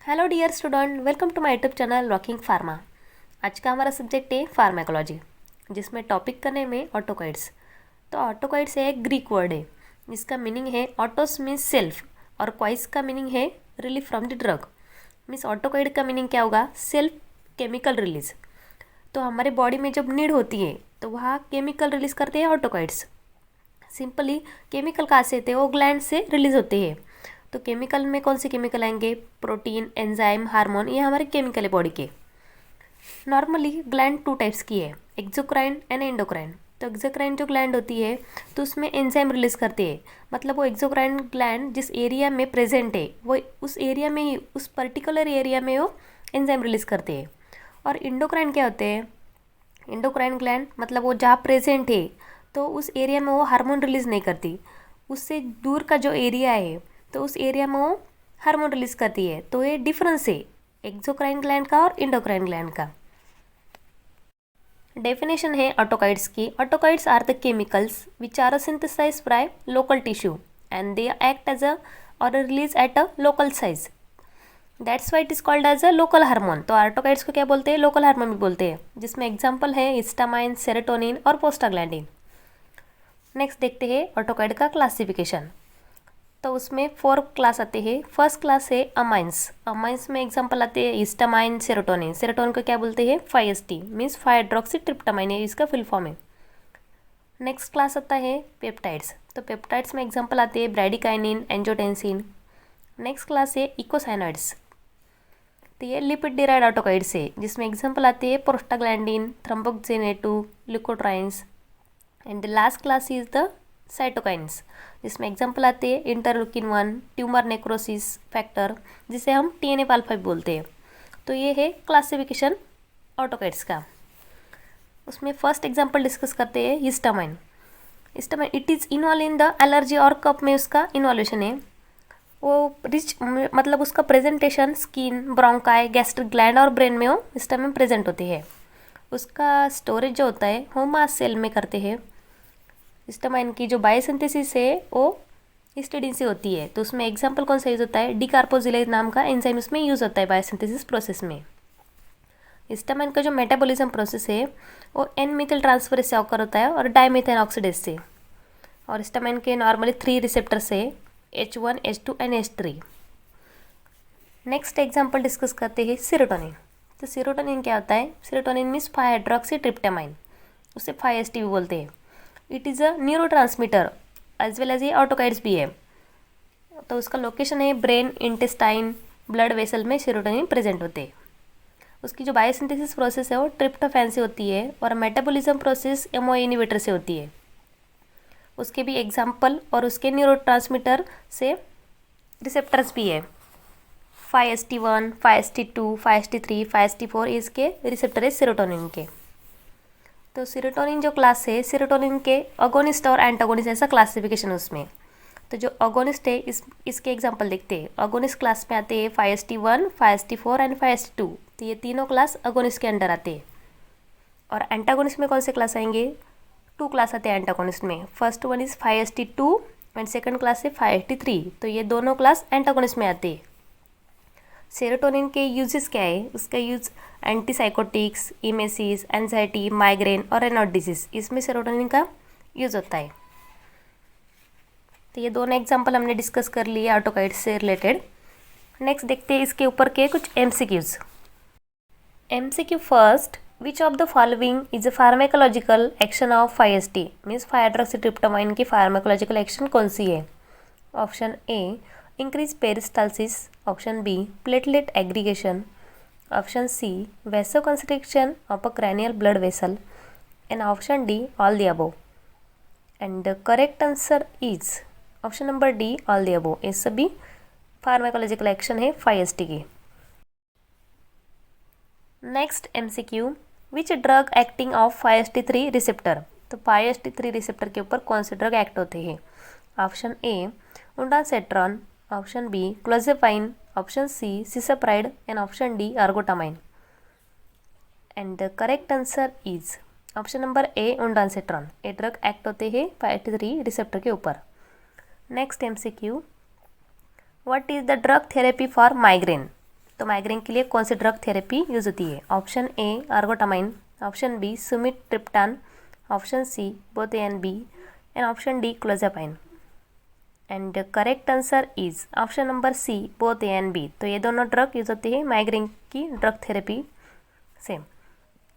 Hello dear student, welcome to my YouTube channel rocking pharma. आज का हमारा subject है फार्माकोलॉजी, जिसमें टॉपिक करने में ऑटोकाइड्स। तो ऑटोकाइड्स एक ग्रीक वर्ड है जिसका मीनिंग है ऑटोस मीन्स सेल्फ और क्वाइस का मीनिंग है relief from the drug. Means autacoid का मीनिंग क्या होगा? Self chemical release. तो हमारे बॉडी में जब नीड होती है तो वहाँ केमिकल रिलीज करते हैं ऑटोकाइड्स। सिंपली केमिकल कहाँ से होते हैं? वो ग्लैंड से रिलीज होते हैं। तो केमिकल में कौन से केमिकल आएंगे? प्रोटीन, एंजाइम, हार्मोन, ये हमारे केमिकल है बॉडी के। नॉर्मली ग्लैंड टू टाइप्स की है, एक्सोक्राइन एंड एंडोक्राइन। तो एक्सोक्राइन जो ग्लैंड होती है तो उसमें एंजाइम रिलीज करती है। मतलब वो एक्सोक्राइन ग्लैंड जिस एरिया में प्रेजेंट है वो उस एरिया में ही, उस पर्टिकुलर एरिया में वो एंजाइम रिलीज करते हैं। और इंडोक्राइन क्या होते हैं? इंडोक्राइन ग्लैंड मतलब वो जहाँ प्रेजेंट है तो उस एरिया में वो हार्मोन रिलीज नहीं करती। उससे दूर का जो एरिया है तो उस एरिया में वो हार्मोन रिलीज करती है। तो ये डिफरेंस है एक्सोक्राइन ग्लैंड का और इंडोक्राइन ग्लैंड का। डेफिनेशन है ऑटोकाइड्स की। Autacoids are the chemicals which are synthesized by local tissue and they act as a और release at a local size. That's why it is called as a local hormone. तो autacoids को क्या बोलते हैं? Local hormone भी बोलते हैं, जिसमें एग्जाम्पल है हिस्टामाइन, सेरोटोनिन और प्रोस्टाग्लैंडिन। नेक्स्ट देखते हैं ऑटोकाइड का क्लासिफिकेशन। तो उसमें 4 क्लास आते हैं। फर्स्ट क्लास है अमाइंस। अमाइंस में एग्जांपल आते हैं हिस्टामाइन, सेरोटोनिन। सेरोटोनिन को क्या बोलते हैं? 5-HT मीन्स 5-हाइड्रोक्सी ट्रिप्टामाइन, ये इसका फुल फॉर्म है। नेक्स्ट क्लास आता है पेप्टाइड्स। तो पेप्टाइड्स में एग्जांपल आते हैं ब्रैडिकाइनिन, एंजियोटेंसिन। नेक्स्ट क्लास है इकोसाइनॉइड्स। तो ये लिपिड डिराइड ऑटोकाइड्स है, जिसमें एग्जांपल आते हैं prostaglandin, thromboxane A two, leukotrienes. And the last class is the cytokines, जिसमें एग्जांपल आते हैं इंटरल्यूकिन 1, ट्यूमर नेक्रोसिस फैक्टर, जिसे हम TNF-अल्फा भी बोलते हैं। तो ये है क्लासिफिकेशन ऑटोकाइड्स का। उसमें फर्स्ट एग्जांपल डिस्कस करते हैं histamine. Histamine it is involve in the allergy और कफ में उसका इन्वॉल्यूशन है। वो रिच मतलब उसका presentation skin, bronchi, gastric gland और ब्रेन में वो हिस्टामाइन प्रेजेंट होती है। उसका स्टोरेज जो होता है वो मास्ट सेल में करते हैं। हिस्टामाइन की जो बायोसिंथेसिस है वो हिस्टिडीन से होती है। तो उसमें एग्जांपल कौन सा यूज़ होता है? डीकार्बोजिलेज नाम का एंजाइम उसमें यूज़ होता है बायोसिंथेसिस प्रोसेस में। हिस्टामाइन का जो मेटाबॉलिज्म प्रोसेस है वो एन मिथिल ट्रांसफरेज से ऑकर होता है और डाइमेथाइल ऑक्सीडेज से। और हिस्टामाइन के नॉर्मली 3 रिसेप्टर्स है, H1, H2 and H3। Next example discuss करते हैं सेरोटोनिन। तो सेरोटोनिन क्या होता है? सेरोटोनिन मीन्स 5-हाइड्रोक्सी ट्रिप्टामाइन, उसे 5-HT भी बोलते हैं। It is a neurotransmitter as well as ये ऑटोकाइड्स भी है। तो उसका लोकेशन है ब्रेन, इंटेस्टाइन, ब्लड वेसल में सेरोटोनिन प्रेजेंट होते हैं। उसकी जो बायोसिंथेसिस प्रोसेस है वो ट्रिप्टोफैन से होती है और मेटाबॉलिज्म प्रोसेस MOA इनहिबिटर से होती है। उसके भी एग्जाम्पल और उसके न्यूरोट्रांसमीटर से रिसेप्टर्स भी है। 5-HT1, 5-HT2, 5-HT3, 5-HT4 इसके रिसेप्टर है सेरोटोनिन के। तो सेरोटोनिन जो क्लास है, सेरोटोनिन के अगोनिस्ट और एंटागोनिस्ट ऐसा क्लासिफिकेशन उसमें। तो जो अगोनिस्ट है इसके एग्जांपल देखते हैं। अगोनिस्ट क्लास में आते हैं 5-HT1, 5-HT4 एंड 5-HT2। तो ये तीनों क्लास अगोनिस्ट के अंडर आते हैं। और एंटागोनिस्ट में कौन से क्लास आएंगे? 2 क्लास आते हैं एंटागोनिस्ट में। First one is 5-HT2 and second class है 5-HT3। तो ये दोनों क्लास एंटागोनिस्ट में आते हैं। सेरोटोनिन के यूजेस क्या है? उसका use antipsychotics, emesis, anxiety, migraine और रेनॉट डिजीज, इसमें सेरोटोनिन का यूज़ होता है। तो ये दोनों एग्जांपल हमने डिस्कस कर लिए ऑटोकाइड्स से रिलेटेड। नेक्स्ट देखते हैं इसके ऊपर के कुछ MCQs। MCQ first, which of the following is a pharmacological action of 5-HT means five hydroxytryptamine की फार्माकोलॉजिकल एक्शन कौन सी है? Option A increase peristalsis, option B platelet aggregation, option C vasoconstriction of a cranial blood vessel, and option D all the above. And the correct answer is option number D all the above। ये सभी pharmacological action है 5-HT की। Next MCQ, which drug acting of 5-HT3 receptor. तो 5-HT3 receptor के ऊपर कौन से drug act होते हैं? Option A ondansetron, option B clozapine, option C cisapride and option D ergotamine. And the correct answer is option number A ondansetron। ये drug act होते हैं 5-HT3 रिसेप्टर के ऊपर। Next MCQ, what is the drug therapy for migraine. तो migraine के लिए कौन सी ड्रग थेरेपी यूज होती है? Option A ergotamine, option B sumatriptan, option C both A and B, and option D clozapine. And correct answer is option number C both A and B. तो ये दोनों drug use होती है migraine की drug therapy से।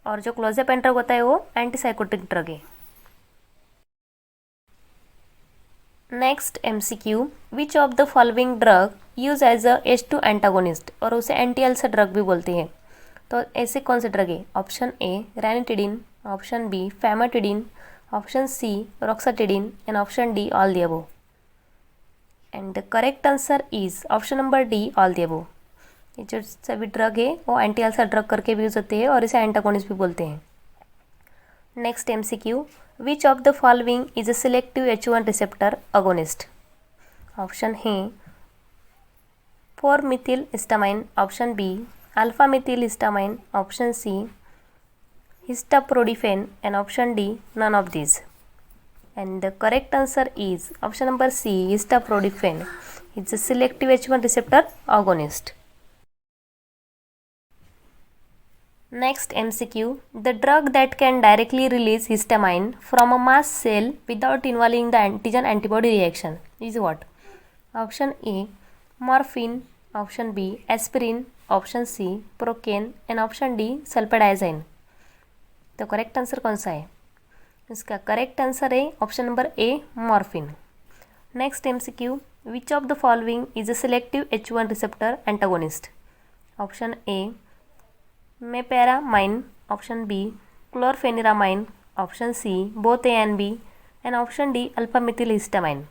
और जो clozapine drug होता है वो एंटीसाइकोटिक ड्रग है। Next MCQ, which of the following drug use as a H2 antagonist, और उसे एंटी अल्सर ड्रग भी बोलते हैं। तो ऐसे कौन से ड्रग है? Option A ranitidine, option B famotidine, option C roxatidine, and option D all the above. And the correct answer is option number D all the above. ये जो सभी ड्रग है वो एंटी अल्सर ड्रग करके भी use होते हैं और इसे एंटागोनिस्ट भी बोलते हैं। Next MCQ, which of the following is a selective H1 receptor agonist? Option है 4-methyl histamine, option B alpha-methyl histamine, option C histoprodifen, and option D none of these. And the correct answer is option number C histoprodifen. It's a selective H1 receptor agonist. Next MCQ, the drug that can directly release histamine from a mast cell without involving the antigen antibody reaction is what? Option A morphine, option B aspirin, option C procaine, and option D sulfadiazine. तो correct answer कौन सा है? इसका correct answer है option number A morphine. Next MCQ, which of the following is a selective H1 receptor antagonist? Option A mepyramine, option B chlorpheniramine, option C both A and B, and option D alpha methyl histamine.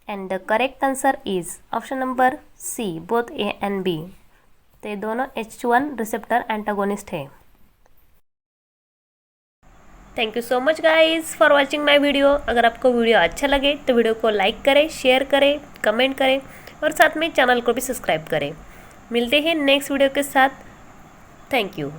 And the correct answer is option number C both A and B. तो ये दोनों H1 receptor antagonist है। Thank you so much guys for watching my video. अगर आपको video अच्छा लगे तो video को लाइक करें, शेयर करें, कमेंट करें और साथ में चैनल को भी सब्सक्राइब करें। मिलते हैं नेक्स्ट वीडियो के साथ। Thank you.